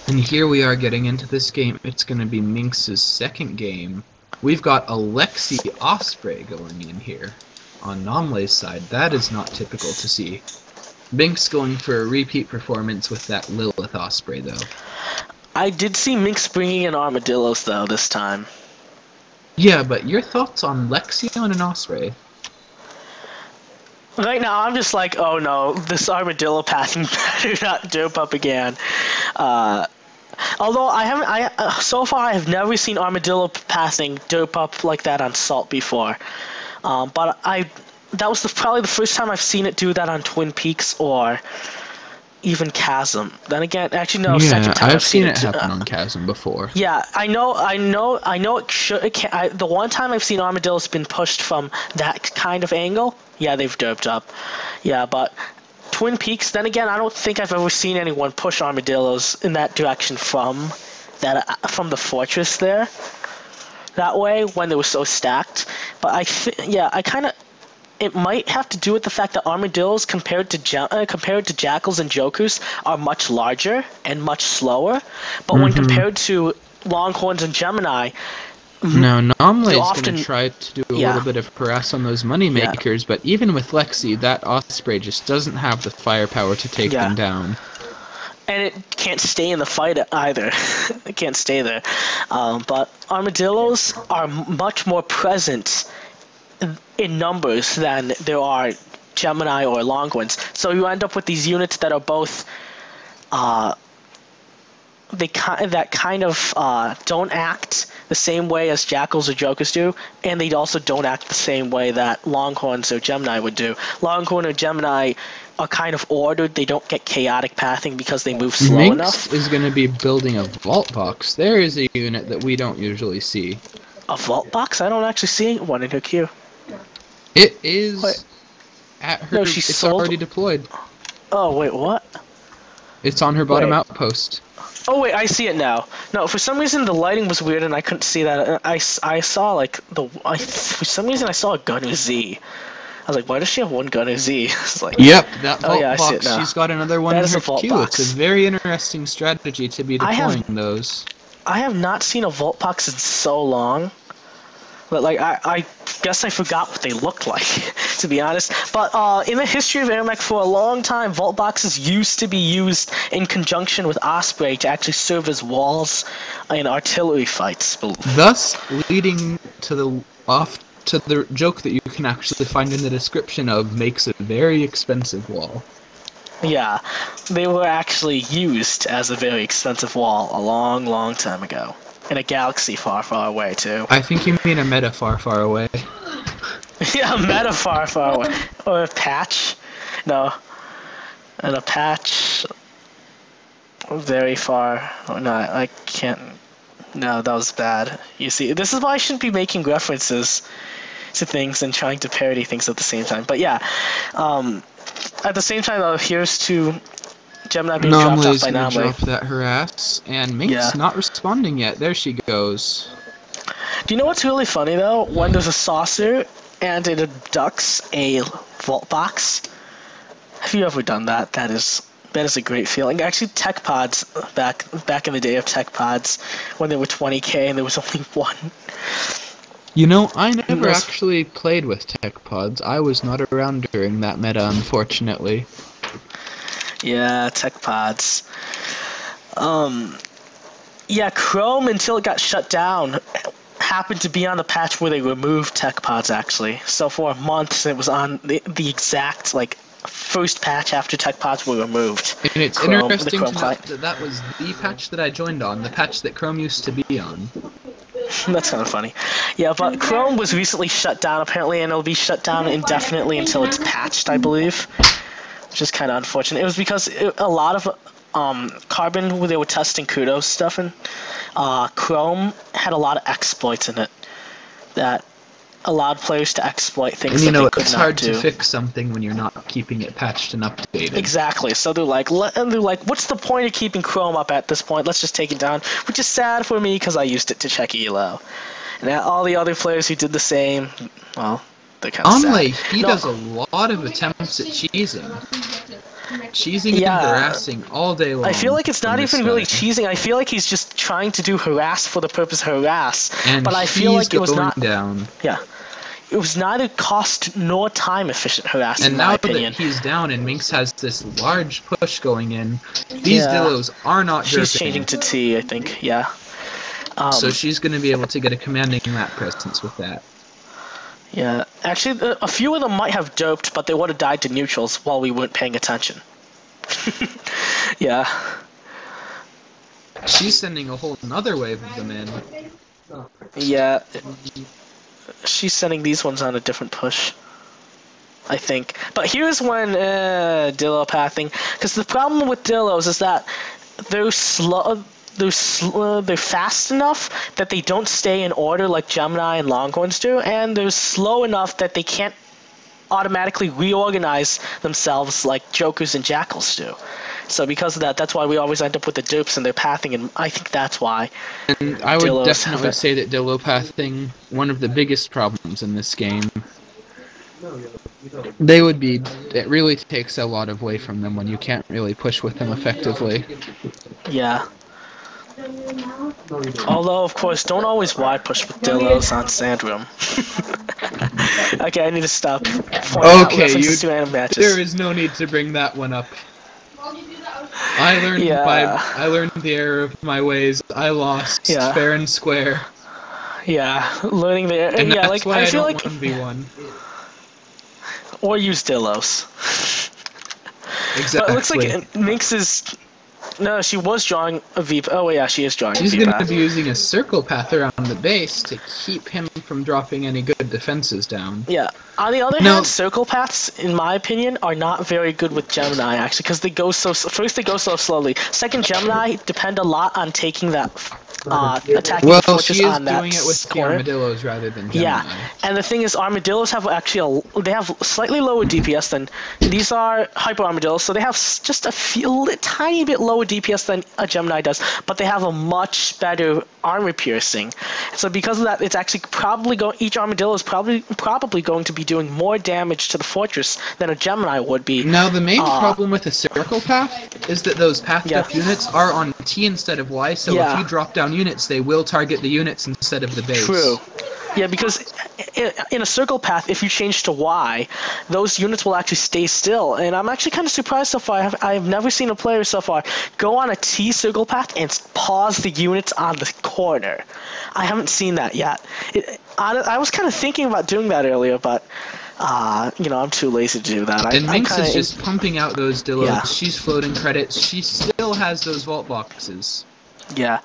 And here we are getting into this game. It's going to be Minx's second game. We've got Alexi Osprey going in here on Namle's side. That is not typical to see. Minx going for a repeat performance with that Lilith Osprey, though. I did see Minx bringing in armadillos, though, this time. Yeah, but your thoughts on Lexion and Osprey? Right now, I'm just like, oh no, this armadillo passing better not dope up again. Although so far I have never seen armadillo passing dope up like that on Salt before. But that was probably the first time I've seen it do that on Twin Peaks or even Chasm. Then again, actually no, second time I've seen it happen on Chasm before. Yeah, I know. It should. The one time I've seen armadillos been pushed from that kind of angle, yeah, they've doped up. Yeah, but Twin Peaks. Then again, I don't think I've ever seen anyone push armadillos in that direction from the fortress there. That way, when they were so stacked. But I kind of. It might have to do with the fact that armadillos, compared to jackals and jokers, are much larger and much slower. But when compared to longhorns and Gemini, now Namle is going to try to do a little bit of harass on those money makers. But even with Lexi, that Osprey just doesn't have the firepower to take them down. And it can't stay in the fight either. It can't stay there. But armadillos are much more present in numbers than there are Gemini or Longhorns. So you end up with these units that are both don't act the same way as Jackals or Jokers do, and they also don't act the same way that Longhorns or Gemini would do. Longhorn or Gemini are kind of ordered. They don't get chaotic pathing because they move slow enough. Minx is going to be building a vault box. There is a unit that we don't usually see. A vault box? I don't actually see one in her queue. It is at her. No, it's already deployed. Oh wait, what? It's on her bottom outpost. Oh wait, I see it now. No, for some reason the lighting was weird and I couldn't see that. I saw like for some reason I saw a Gunner Z. I was like, why does she have one Gunner Z? It's like, yep, that vault box. I see it now. She's got another one in her queue. It's a very interesting strategy to be deploying those. I have not seen a vault box in so long. But like I guess I forgot what they looked like, to be honest. But in the history of AirMech, for a long time, vault boxes used to be used in conjunction with Osprey to actually serve as walls in artillery fights. Thus, leading to the joke that you can actually find in the description of makes a very expensive wall. Yeah, they were actually used as a very expensive wall a long, long time ago. In a galaxy far, far away, too. I think you mean a meta far, far away. Yeah, a meta far, far away. Or a patch. No. And a patch very far. Oh, no, I can't. No, that was bad. You see, this is why I shouldn't be making references to things and trying to parody things at the same time. But yeah, at the same time, though, here's to Gemini being dropped off by Namle. Drop that harass, and Minx not responding yet. There she goes. Do you know what's really funny though? When there's a saucer and it abducts a vault box. Have you ever done that? That is a great feeling. Actually, tech pods back in the day of tech pods, when there were 20k and there was only one. You know, I never actually played with tech pods. I was not around during that meta, unfortunately. Yeah, tech pods. Yeah, Chrome, until it got shut down, happened to be on the patch where they removed tech pods, actually. So for a month, it was on the exact, like, first patch after tech pods were removed. And it's interesting to note that that was the patch that I joined on, the patch that Chrome used to be on. That's kind of funny. Yeah, but Chrome was recently shut down, apparently, and it'll be shut down indefinitely until it's patched, I believe. Which is kind of unfortunate. It was because a lot of Carbon, where they were testing Kudos stuff, and Chrome had a lot of exploits in it that allowed players to exploit things that they could not do. It's hard to fix something when you're not keeping it patched and updated. Exactly. So they're like, what's the point of keeping Chrome up at this point? Let's just take it down. Which is sad for me because I used it to check ELO. And all the other players who did the same, well, they're kind of sad. He does a lot of attempts at cheesing. cheesing and harassing all day long. I feel like it's not even really guy. cheesing. I feel like he's just trying to do harass for the purpose of harass. And but I feel like it was going not down. Yeah. It was neither cost nor time efficient harassing, And in now my opinion. that he's down and MsMinx has this large push going in, these Dillos are not derping. She's changing to T, I think, yeah. So she's going to be able to get a commanding map presence with that. Yeah, actually, a few of them might have doped, but they would have died to neutrals while we weren't paying attention. Yeah. She's sending a whole another wave of them in. Yeah. She's sending these ones on a different push, I think. But here's when Dillo pathing, because the problem with Dillos is that they're slow. They're fast enough that they don't stay in order like Gemini and Longhorns do, and they're slow enough that they can't automatically reorganize themselves like Jokers and Jackals do. So because of that, that's why we always end up with the dupes and their pathing, and I think that's why. And I would Dillos definitely say that Dillo pathing, one of the biggest problems in this game. They would be, it really takes a lot away from them when you can't really push with them effectively. Yeah. Although, of course, don't always wide push with Dillos on Sandroom. Okay, I need to stop. Okay, there is no need to bring that one up. I learned the error of my ways. I lost fair and square. Yeah, learning the error. And yeah, that's like why I feel don't like 1v1. Or use Dillos. Exactly. But it looks like MsMinx is. No, she was drawing a V. Oh, yeah, she is drawing She's a V. going to be using a circle path around the base to keep him from dropping any good defenses down. Yeah. On the other hand, circle paths, in my opinion, are not very good with Gemini, actually, because they go so. First, they go so slowly. Second, Gemini depend a lot on taking that. Attacking the fortress on that doing it with the armadillos rather than Gemini. Yeah, and the thing is, armadillos have actually they have slightly lower DPS than these are hyper armadillos, so they have just a tiny bit lower DPS than a Gemini does, but they have a much better armor piercing. So because of that, it's actually each armadillo is probably going to be doing more damage to the fortress than a Gemini would be. Now the main problem with a circle path is that those pathed up units are on T instead of Y, so if you drop down units, they will target the units instead of the base. True. Yeah, because in a circle path, if you change to Y, those units will actually stay still. And I'm actually kind of surprised so far. I've never seen a player so far go on a T circle path and pause the units on the corner. I haven't seen that yet. I was kind of thinking about doing that earlier, but I'm too lazy to do that. And MsMinx is just pumping out those Dillos. Yeah. She's floating credits. She still has those vault boxes. Yeah.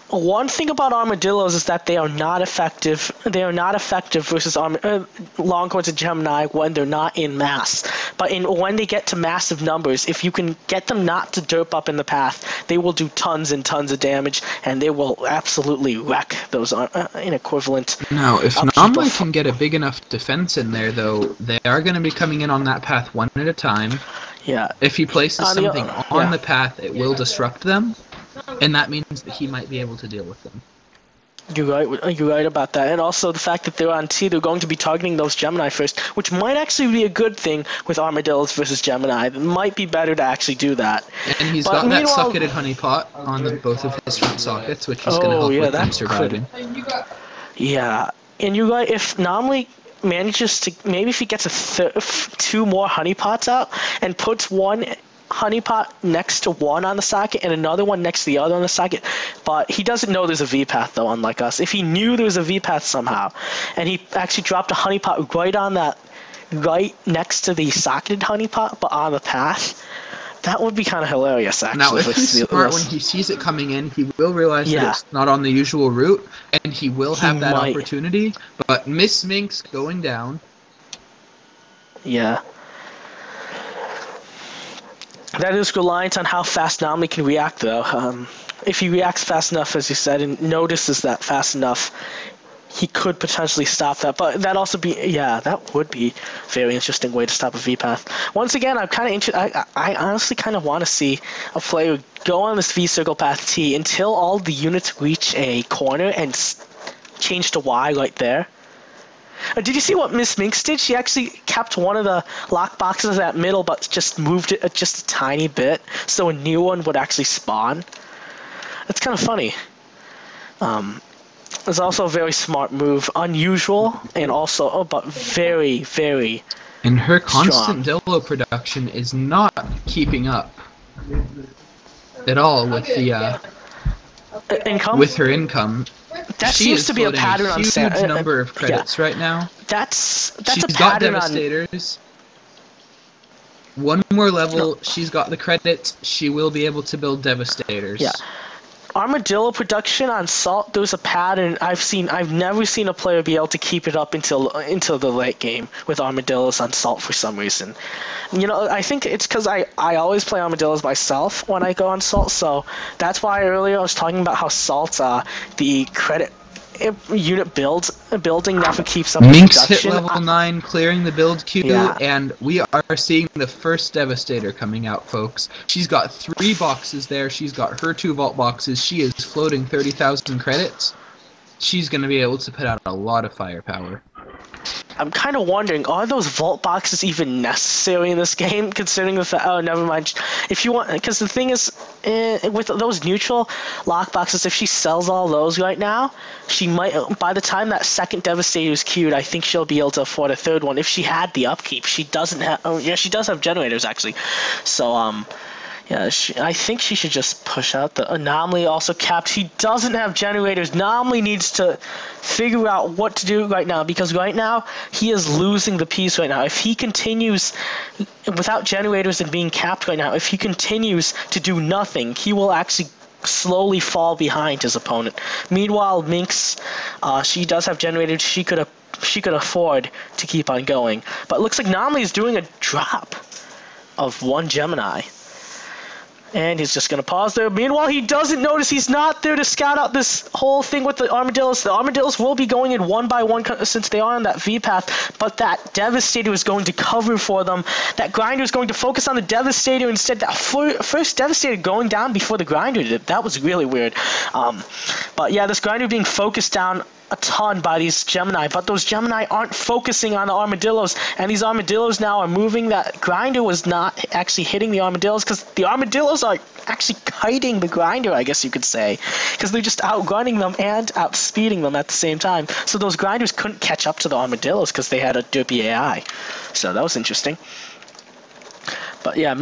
One thing about armadillos is that they are not effective. They are not effective versus Longhorns and Gemini when they're not in mass. But when they get to massive numbers, if you can get them not to derp up in the path, they will do tons and tons of damage, and they will absolutely wreck those inequivalent. Now, if Namle can get a big enough defense in there, though, they are going to be coming in on that path one at a time. Yeah. If he places something on the path, it will disrupt them. And that means that he might be able to deal with them. You're right about that. And also the fact that they're on T, they're going to be targeting those Gemini first, which might actually be a good thing with armadillos versus Gemini. It might be better to actually do that. And he's got that socketed honeypot on both of his front sockets, which is going to help with them surviving. Yeah. And you're right, if Namle manages to, maybe if he gets two more honeypots out and puts one honeypot next to one on the socket and another one next to the other on the socket, but he doesn't know there's a V-path though, unlike us. If he knew there was a V-path somehow, and he actually dropped a honeypot right next to the socketed honeypot, but on the path, that would be kind of hilarious, actually. Now, if he's smart, when he sees it coming in, he will realize that it's not on the usual route, and he will have that opportunity, but MsMinx going down. Yeah. That is reliant on how fast Namle can react, though. If he reacts fast enough, as you said, and notices that fast enough, he could potentially stop that. But that also that would be a very interesting way to stop a V-path. Once again, I'm kind of interested. I honestly kind of want to see a player go on this V-circle path T until all the units reach a corner and change to Y right there. Did you see what MsMinx did? She actually kept one of the lock boxes at middle, but just moved it just a tiny bit, so a new one would actually spawn. It's kind of funny. It's also a very smart move, unusual, and also, but very, very And her constant strong. Dillo production is not keeping up at all with the Income? with her income. That She seems is to be a floating pattern on huge number of credits right now. That's She's a got pattern on. Devastators. One more level, she's got the credits. She will be able to build Devastators. Yeah. Armadillo production on Salt, there's a pattern I've never seen a player be able to keep it up until the late game with Armadillos on Salt for some reason. You know, I think it's because I always play Armadillos myself when I go on Salt, so that's why earlier I was talking about how Salt, the credit unit building never keeps up with Minx hit production. level 9, clearing the build queue, Yeah. and we are seeing the first Devastator coming out, folks. She's got 3 boxes there. She's got her 2 vault boxes. She is floating 30,000 credits. She's going to be able to put out a lot of firepower. I'm kind of wondering, are those vault boxes even necessary in this game, considering the fact, oh, never mind. If you want, because the thing is, with those neutral lock boxes, if she sells all those right now, she might, by the time that second Devastator is queued, I think she'll be able to afford a third one, if she had the upkeep. She doesn't have, oh, yeah, she does have generators, actually. So, yeah, I think she should just push out. The Anomaly also capped. He doesn't have generators. Namle needs to figure out what to do right now, because right now he is losing the piece right now. If he continues without generators and being capped right now, if he continues to do nothing, he will actually slowly fall behind his opponent. Meanwhile, Minx, she does have generators. She could afford to keep on going. But it looks like Namle is doing a drop of 1 Gemini. And he's just going to pause there. Meanwhile, he doesn't notice he's not there to scout out this whole thing with the Armadillos. The Armadillos will be going in one by one since they are on that V path, but that Devastator is going to cover for them. That Grinder is going to focus on the Devastator instead. That first Devastator going down before the Grinder did. That was really weird. But yeah, this Grinder being focused down a ton by these Gemini, but those Gemini aren't focusing on the Armadillos, and these Armadillos now are moving. That Grinder was not actually hitting the Armadillos, because the Armadillos are actually kiting the Grinder, I guess you could say, because they're just outrunning them and outspeeding them at the same time. So those Grinders couldn't catch up to the Armadillos because they had a derpy AI. So that was interesting. But yeah,